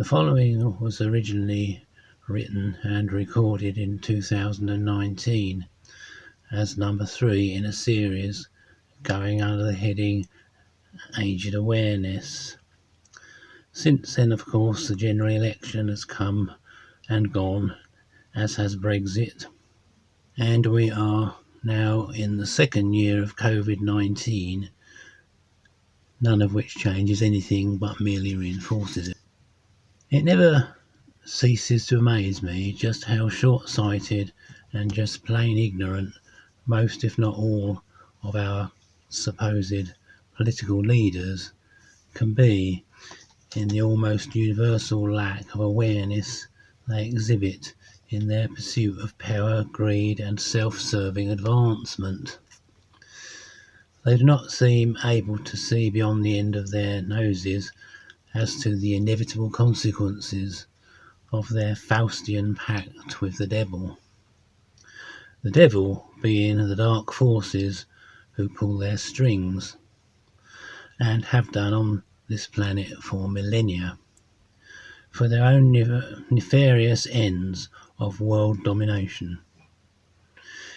The following was originally written and recorded in 2019 as number 3 in a series going under the heading Aged Awareness. Since then, of course, the general election has come and gone, as has Brexit, and we are now in the second year of COVID-19, none of which changes anything but merely reinforces it. It never ceases to amaze me just how short-sighted and just plain ignorant most, if not all, of our supposed political leaders can be in the almost universal lack of awareness they exhibit in their pursuit of power, greed, and self-serving advancement. They do not seem able to see beyond the end of their noses as to the inevitable consequences of their Faustian pact with the devil. The devil being the dark forces who pull their strings, and have done on this planet for millennia, for their own nefarious ends of world domination.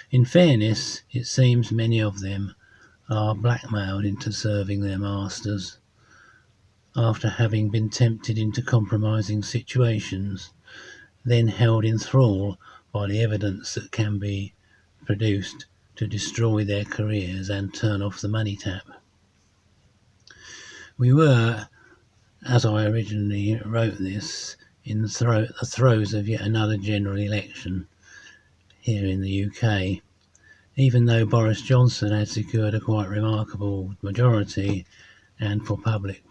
In fairness, it seems many of them are blackmailed into serving their masters, after having been tempted into compromising situations, then held in thrall by the evidence that can be produced to destroy their careers and turn off the money tap. We were, as I originally wrote this, in the throes of yet another general election here in the UK, even though Boris Johnson had secured a quite remarkable majority and for public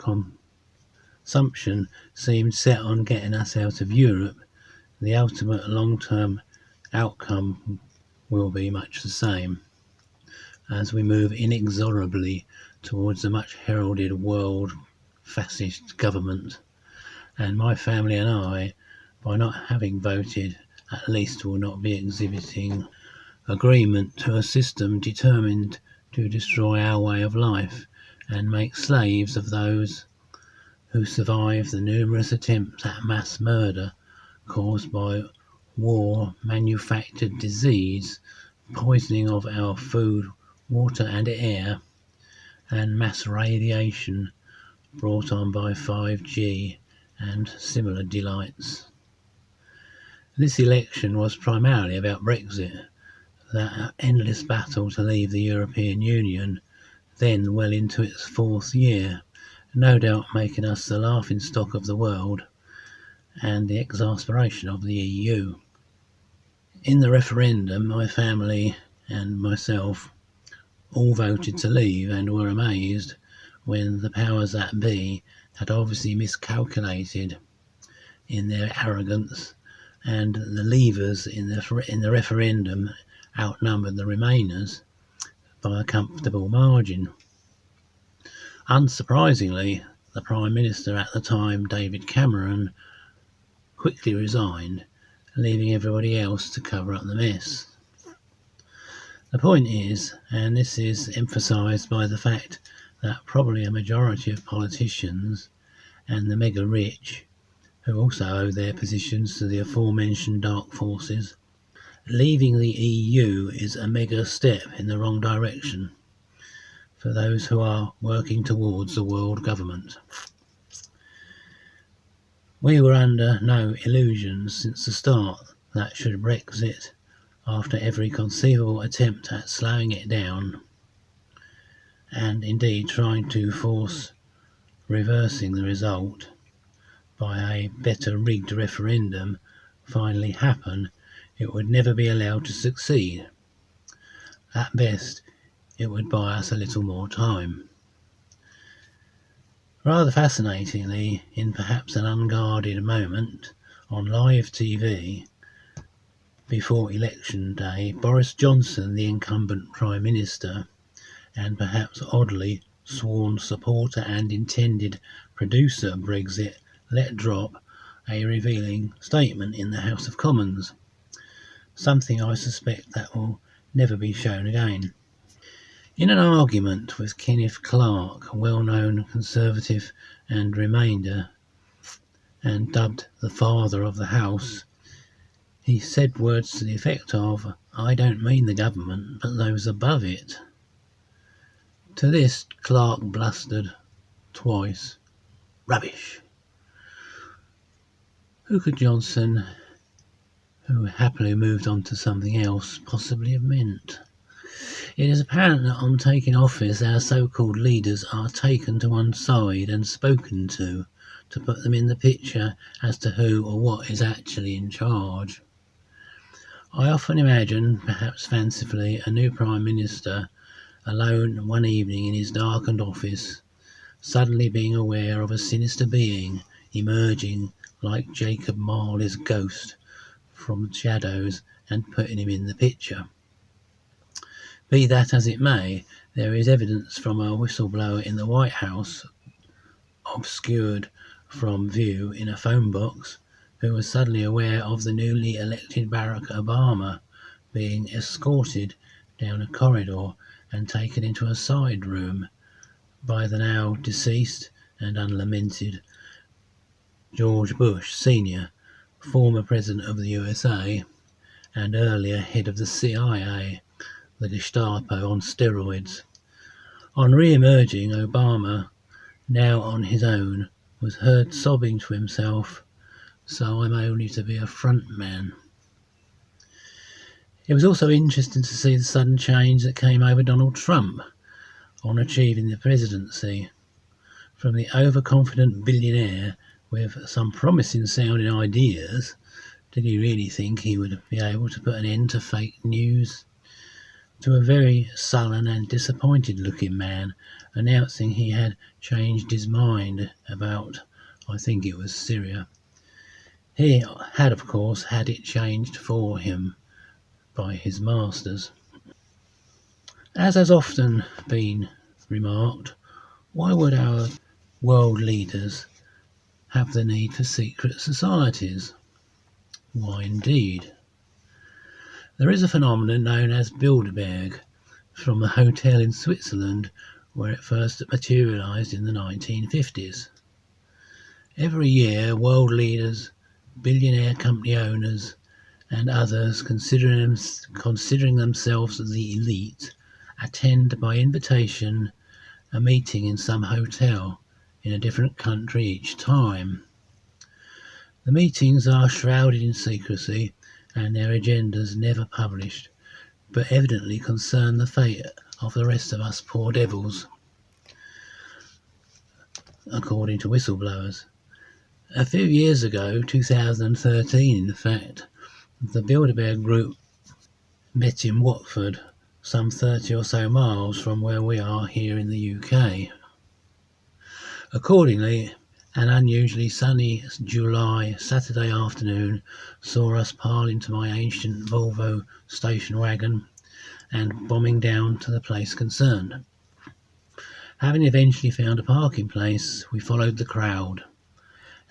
consumption seemed set on getting us out of Europe. The ultimate long-term outcome will be much the same, as we move inexorably towards the much heralded world fascist government, and my family and I, by not having voted, at least will not be exhibiting agreement to a system determined to destroy our way of life and make slaves of those who survive the numerous attempts at mass murder caused by war, manufactured disease, poisoning of our food, water and air, and mass radiation brought on by 5G and similar delights. This election was primarily about Brexit, that endless battle to leave the European Union, then well into its 4th year, no doubt making us the laughingstock of the world and the exasperation of the EU. In the referendum, my family and myself all voted to leave and were amazed when the powers that be had obviously miscalculated in their arrogance, and the leavers in the referendum outnumbered the remainers by a comfortable margin. Unsurprisingly, the Prime Minister at the time, David Cameron, quickly resigned, leaving everybody else to cover up the mess. The point is, and this is emphasised by the fact that probably a majority of politicians and the mega rich, who also owe their positions to the aforementioned dark forces, leaving the EU is a mega step in the wrong direction for those who are working towards the world government. We were under no illusions since the start that should Brexit, after every conceivable attempt at slowing it down, and indeed trying to force reversing the result by a better rigged referendum, finally happen, it would never be allowed to succeed. At best, it would buy us a little more time. Rather fascinatingly, in perhaps an unguarded moment on live TV before election day, Boris Johnson, the incumbent Prime Minister, and perhaps oddly sworn supporter and intended producer of Brexit, let drop a revealing statement in the House of Commons, something I suspect that will never be shown again. In an argument with Kenneth Clarke, a well-known Conservative and Remainder and dubbed the father of the house, he said words to the effect of, "I don't mean the government, but those above it." To this Clark blustered twice, "Rubbish." Who could Johnson, who happily moved on to something else, possibly have meant? It is apparent that on taking office our so-called leaders are taken to one side and spoken to put them in the picture as to who or what is actually in charge. I often imagine, perhaps fancifully, a new Prime Minister alone one evening in his darkened office, suddenly being aware of a sinister being emerging like Jacob Marley's ghost from the shadows and putting him in the picture. Be that as it may, there is evidence from a whistleblower in the White House, obscured from view in a phone box, who was suddenly aware of the newly elected Barack Obama being escorted down a corridor and taken into a side room by the now deceased and unlamented George Bush Sr., former President of the USA and earlier head of the CIA, the Gestapo on steroids. On re-emerging, Obama, now on his own, was heard sobbing to himself, "So I'm only to be a front man." It was also interesting to see the sudden change that came over Donald Trump on achieving the presidency. From the overconfident billionaire with some promising sounding ideas, did he really think he would be able to put an end to fake news? To a very sullen and disappointed looking man announcing he had changed his mind about, I think it was Syria. He had, of course, had it changed for him by his masters. As has often been remarked, why would our world leaders have the need for secret societies? Why indeed? There is a phenomenon known as Bilderberg, from the hotel in Switzerland where it first materialized in the 1950s. Every year, world leaders, billionaire company owners, and others considering themselves the elite attend by invitation a meeting in some hotel in a different country each time. The meetings are shrouded in secrecy and their agendas never published, but evidently concern the fate of the rest of us poor devils, according to whistleblowers. A few years ago, 2013 in fact, the Bilderberg group met in Watford, some 30 or so miles from where we are here in the UK. Accordingly, an unusually sunny July Saturday afternoon saw us pile into my ancient Volvo station wagon and bombing down to the place concerned. Having eventually found a parking place, we followed the crowd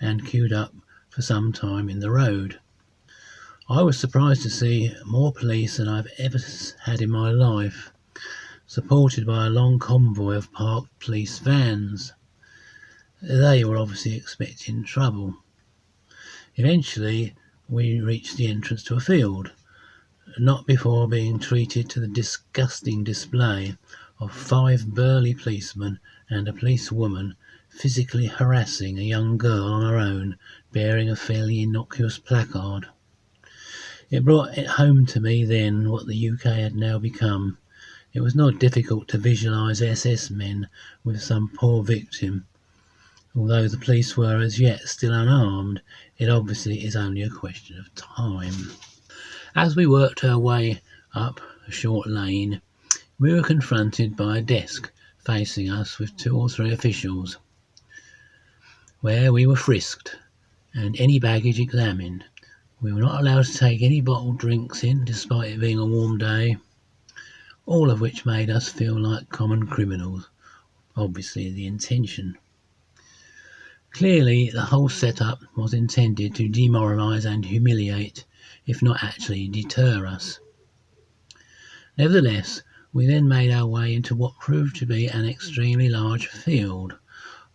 and queued up for some time in the road. I was surprised to see more police than I've ever had in my life, supported by a long convoy of parked police vans. They were obviously expecting trouble. Eventually, we reached the entrance to a field, not before being treated to the disgusting display of 5 burly policemen and a policewoman physically harassing a young girl on her own, bearing a fairly innocuous placard. It brought it home to me then what the UK had now become. It was not difficult to visualise SS men with some poor victim. Although the police were as yet still unarmed, it obviously is only a question of time. As we worked our way up a short lane, we were confronted by a desk facing us with 2 or 3 officials, where we were frisked and any baggage examined. We were not allowed to take any bottled drinks in, despite it being a warm day, all of which made us feel like common criminals, obviously the intention. Clearly, the whole setup was intended to demoralise and humiliate, if not actually deter us. Nevertheless, we then made our way into what proved to be an extremely large field,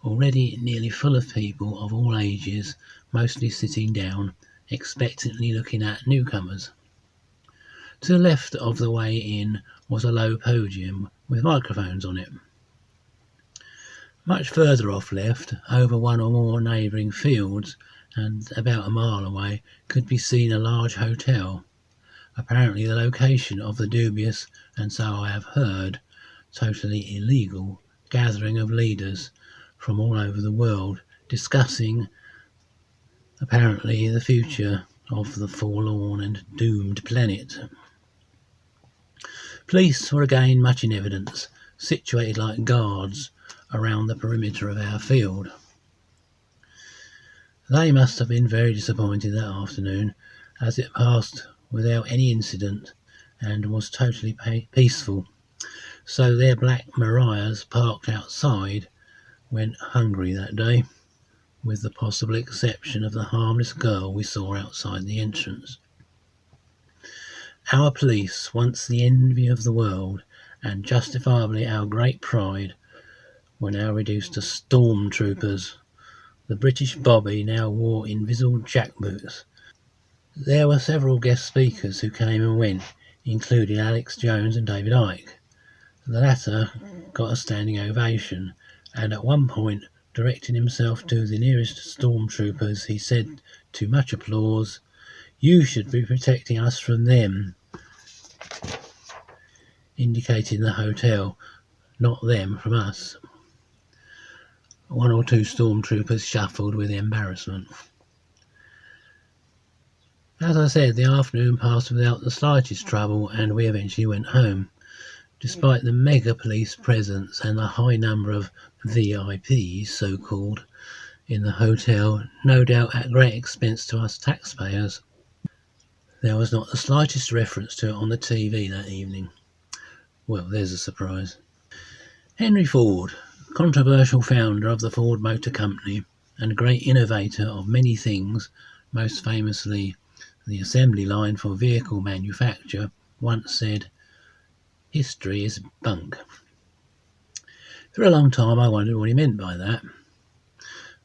already nearly full of people of all ages, mostly sitting down, expectantly looking at newcomers. To the left of the way in was a low podium with microphones on it. Much further off left, over one or more neighbouring fields and about a mile away, could be seen a large hotel, apparently the location of the dubious, and so I have heard, totally illegal gathering of leaders from all over the world discussing apparently the future of the forlorn and doomed planet. Police were again much in evidence, situated like guards around the perimeter of our field. They must have been very disappointed that afternoon, as it passed without any incident and was totally peaceful. So their black Mariahs parked outside went hungry that day, with the possible exception of the harmless girl we saw outside the entrance. Our police, once the envy of the world, and justifiably our great pride, were now reduced to stormtroopers. The British Bobby now wore invisible jackboots. There were several guest speakers who came and went, including Alex Jones and David Icke. The latter got a standing ovation, and at one point, directing himself to the nearest stormtroopers, he said to much applause, "You should be protecting us from them," indicating the hotel, not them from us. One or two stormtroopers shuffled with embarrassment. As I said, the afternoon passed without the slightest trouble, and we eventually went home. Despite the mega police presence and the high number of VIPs, so-called, in the hotel, no doubt at great expense to us taxpayers, there was not the slightest reference to it on the TV that evening. Well, there's a surprise. Henry Ford, controversial founder of the Ford Motor Company and great innovator of many things, most famously the assembly line for vehicle manufacture, once said, "History is bunk." For a long time I wondered what he meant by that.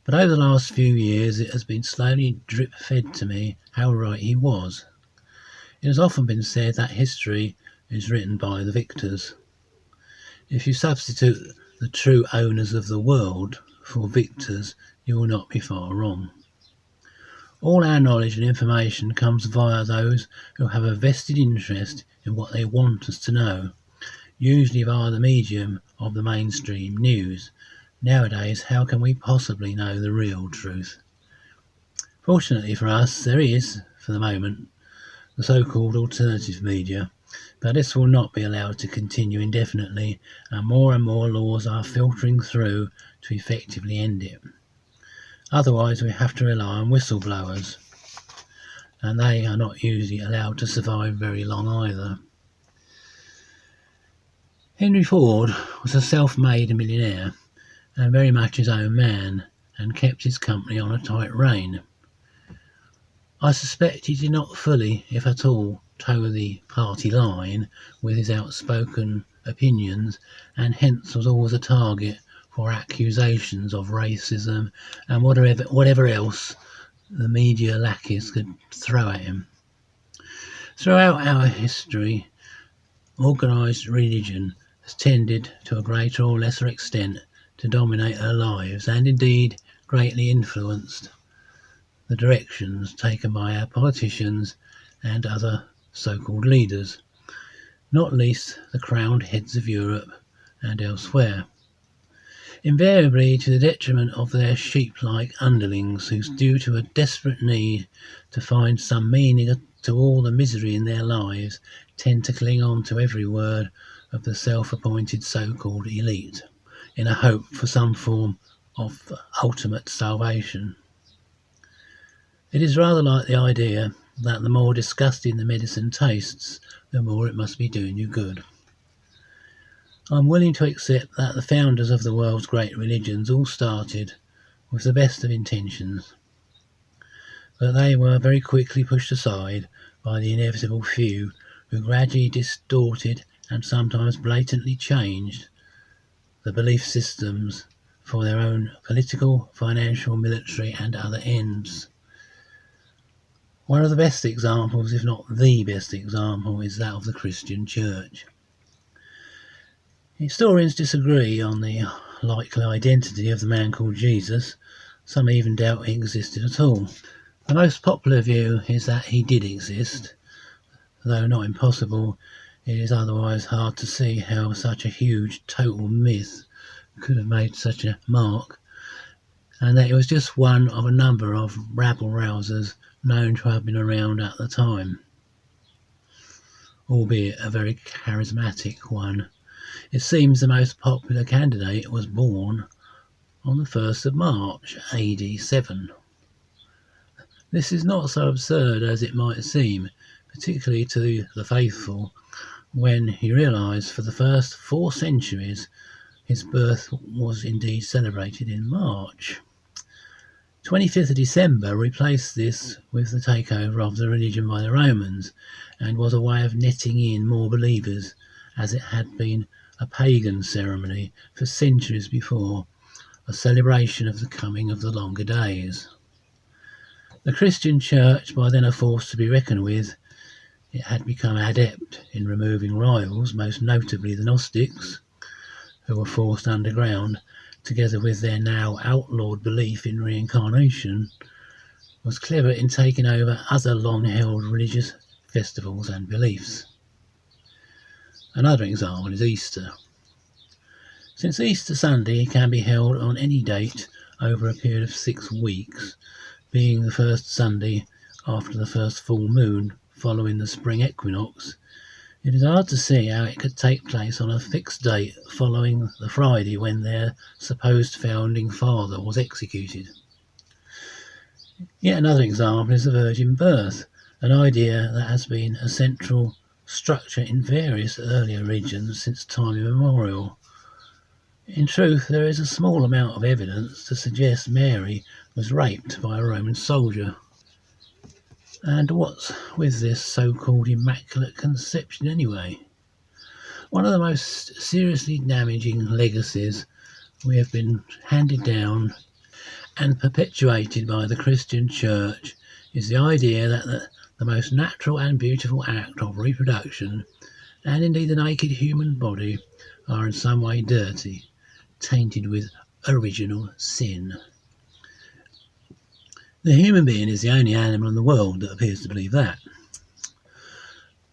But over the last few years it has been slowly drip-fed to me how right he was. It has often been said that history is written by the victors. If you substitute the true owners of the world for victors, you will not be far wrong. All our knowledge and information comes via those who have a vested interest in what they want us to know, usually via the medium of the mainstream news. Nowadays, how can we possibly know the real truth? Fortunately for us, there is, for the moment, the so-called alternative media, but this will not be allowed to continue indefinitely, and more laws are filtering through to effectively end it. Otherwise, we have to rely on whistleblowers, and they are not usually allowed to survive very long either. Henry Ford was a self-made millionaire and very much his own man, and kept his company on a tight rein. I suspect he did not fully, if at all, toe the party line with his outspoken opinions, and hence was always a target for accusations of racism and whatever else the media lackeys could throw at him. Throughout our history, organised religion has tended to a greater or lesser extent to dominate our lives, and indeed greatly influenced the directions taken by our politicians and other so-called leaders, not least the crowned heads of Europe and elsewhere, invariably to the detriment of their sheep-like underlings, who, due to a desperate need to find some meaning to all the misery in their lives, tend to cling on to every word of the self-appointed so-called elite, in a hope for some form of ultimate salvation. It is rather like the idea that the more disgusting the medicine tastes, the more it must be doing you good. I'm willing to accept that the founders of the world's great religions all started with the best of intentions, but they were very quickly pushed aside by the inevitable few who gradually distorted and sometimes blatantly changed the belief systems for their own political, financial, military and other ends. One of the best examples, if not the best example, is that of the Christian Church. Historians disagree on the likely identity of the man called Jesus. Some even doubt he existed at all. The most popular view is that he did exist. Though not impossible, it is otherwise hard to see how such a huge total myth could have made such a mark, and that it was just one of a number of rabble-rousers known to have been around at the time, albeit a very charismatic one. It seems the most popular candidate was born on the 1st of March, AD 7. This is not so absurd as it might seem, particularly to the faithful, when you realise for the first 4 centuries his birth was indeed celebrated in March. 25th of December replaced this with the takeover of the religion by the Romans, and was a way of netting in more believers, as it had been a pagan ceremony for centuries before, a celebration of the coming of the longer days. The Christian Church, by then a force to be reckoned with, it had become adept in removing rivals, most notably the Gnostics, who were forced underground, together with their now outlawed belief in reincarnation, was clever in taking over other long-held religious festivals and beliefs. Another example is Easter. Since Easter Sunday can be held on any date over a period of 6 weeks, being the first Sunday after the first full moon following the spring equinox, it is hard to see how it could take place on a fixed date following the Friday when their supposed founding father was executed. Yet another example is the virgin birth, an idea that has been a central structure in various earlier religions since time immemorial. In truth, there is a small amount of evidence to suggest Mary was raped by a Roman soldier. And what's with this so-called Immaculate Conception anyway? One of the most seriously damaging legacies we have been handed down and perpetuated by the Christian Church is the idea that the most natural and beautiful act of reproduction, and indeed the naked human body, are in some way dirty, tainted with original sin. The human being is the only animal in the world that appears to believe that.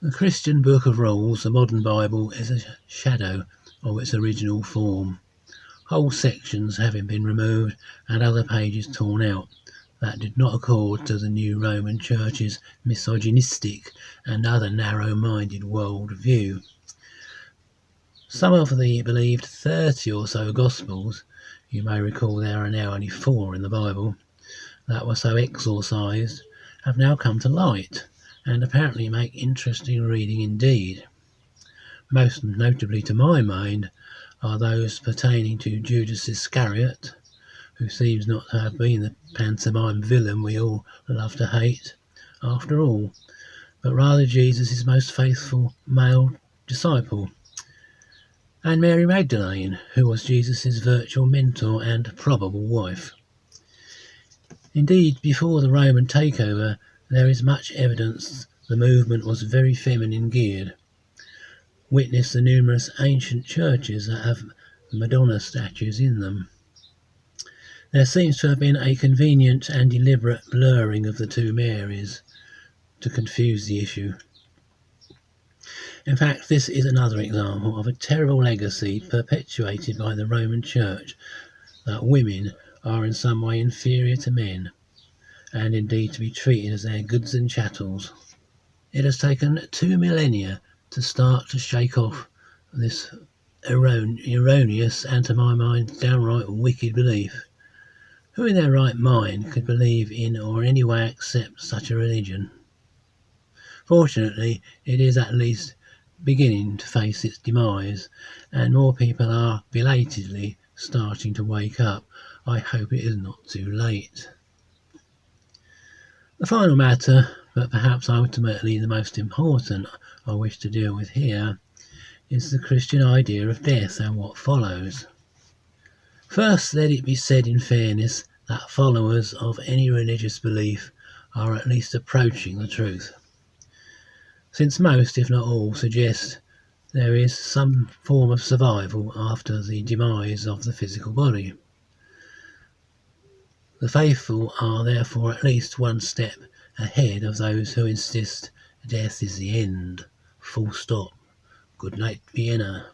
The Christian Book of Rules, the modern Bible, is a shadow of its original form, whole sections having been removed and other pages torn out that did not accord to the new Roman Church's misogynistic and other narrow-minded world view. Some of the believed 30 or so Gospels, you may recall there are now only 4 in the Bible, that were so exorcised, have now come to light, and apparently make interesting reading indeed. Most notably to my mind are those pertaining to Judas Iscariot, who seems not to have been the pantomime villain we all love to hate, after all, but rather Jesus' most faithful male disciple, and Mary Magdalene, who was Jesus' virtual mentor and probable wife. Indeed, before the Roman takeover, there is much evidence the movement was very feminine geared. Witness the numerous ancient churches that have Madonna statues in them. There seems to have been a convenient and deliberate blurring of the two Marys to confuse the issue. In fact, this is another example of a terrible legacy perpetuated by the Roman Church, that women are in some way inferior to men, and indeed to be treated as their goods and chattels. It has taken 2 millennia to start to shake off this erroneous and, to my mind, downright wicked belief. Who in their right mind could believe in or in any way accept such a religion? Fortunately, it is at least beginning to face its demise, and more people are belatedly starting to wake up. I hope it is not too late. The final matter, but perhaps ultimately the most important I wish to deal with here, is the Christian idea of death and what follows. First, let it be said in fairness that followers of any religious belief are at least approaching the truth, since most, if not all, suggest there is some form of survival after the demise of the physical body. The faithful are therefore at least one step ahead of those who insist death is the end. Full stop. Good night, Vienna.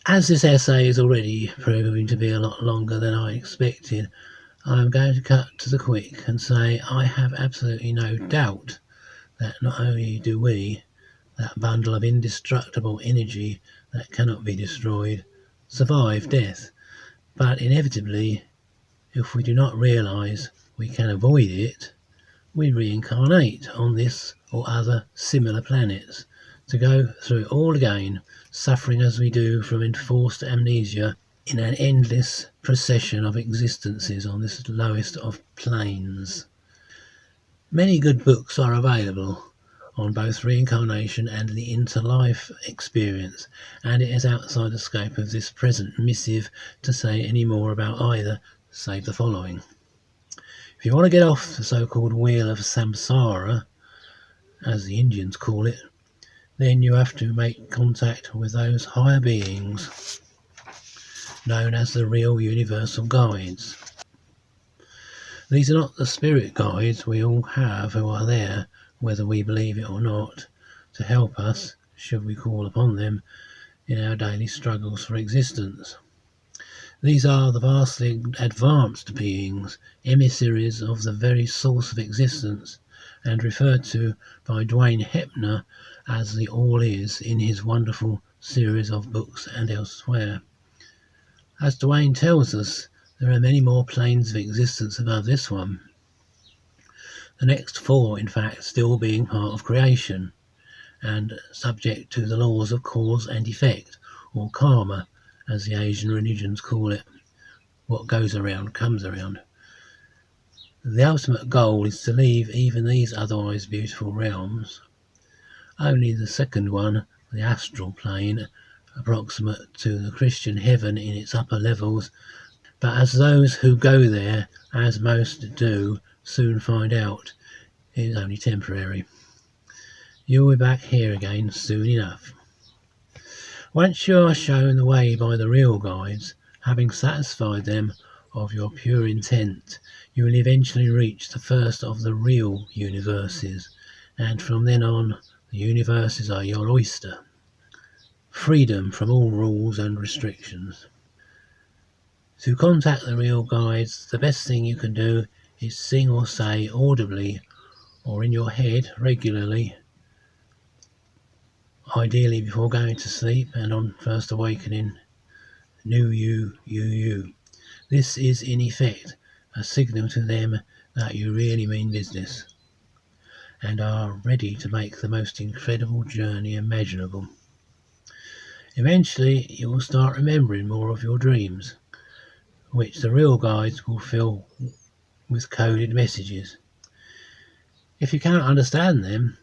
As this essay is already proving to be a lot longer than I expected, I am going to cut to the quick and say I have absolutely no doubt that not only do we, that bundle of indestructible energy that cannot be destroyed, survive death, but inevitably, if we do not realise we can avoid it, we reincarnate on this or other similar planets to go through it all again, suffering as we do from enforced amnesia in an endless procession of existences on this lowest of planes. Many good books are available on both reincarnation and the interlife experience, and it is outside the scope of this present missive to say any more about either, save the following. If you want to get off the so-called wheel of samsara, as the Indians call it, then you have to make contact with those higher beings known as the real universal guides. These are not the spirit guides we all have who are there, whether we believe it or not, to help us, should we call upon them, in our daily struggles for existence. These are the vastly advanced beings, emissaries of the very source of existence, and referred to by Duane Heppner as the All Is in his wonderful series of books and elsewhere. As Duane tells us, there are many more planes of existence above this one. The next four, in fact, still being part of creation, and subject to the laws of cause and effect, or karma, as the Asian religions call it. What goes around comes around. The ultimate goal is to leave even these otherwise beautiful realms. Only the second one, the astral plane, approximate to the Christian heaven in its upper levels, but as those who go there, as most do, soon find out, it is only temporary. You will be back here again soon enough. Once you are shown the way by the real guides, having satisfied them of your pure intent, you will eventually reach the first of the real universes, and from then on, the universes are your oyster. Freedom from all rules and restrictions. To contact the real guides, the best thing you can do is sing or say audibly or in your head regularly, ideally before going to sleep and on first awakening, NUUU. This is in effect a signal to them that you really mean business and are ready to make the most incredible journey imaginable. Eventually you will start remembering more of your dreams, which the real guides will fill with coded messages. If you cannot understand them,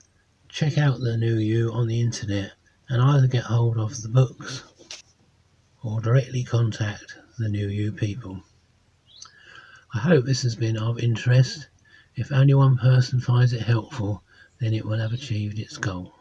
check out the NUUU on the internet and either get hold of the books or directly contact the NUUU people. I hope this has been of interest. If only one person finds it helpful, then it will have achieved its goal.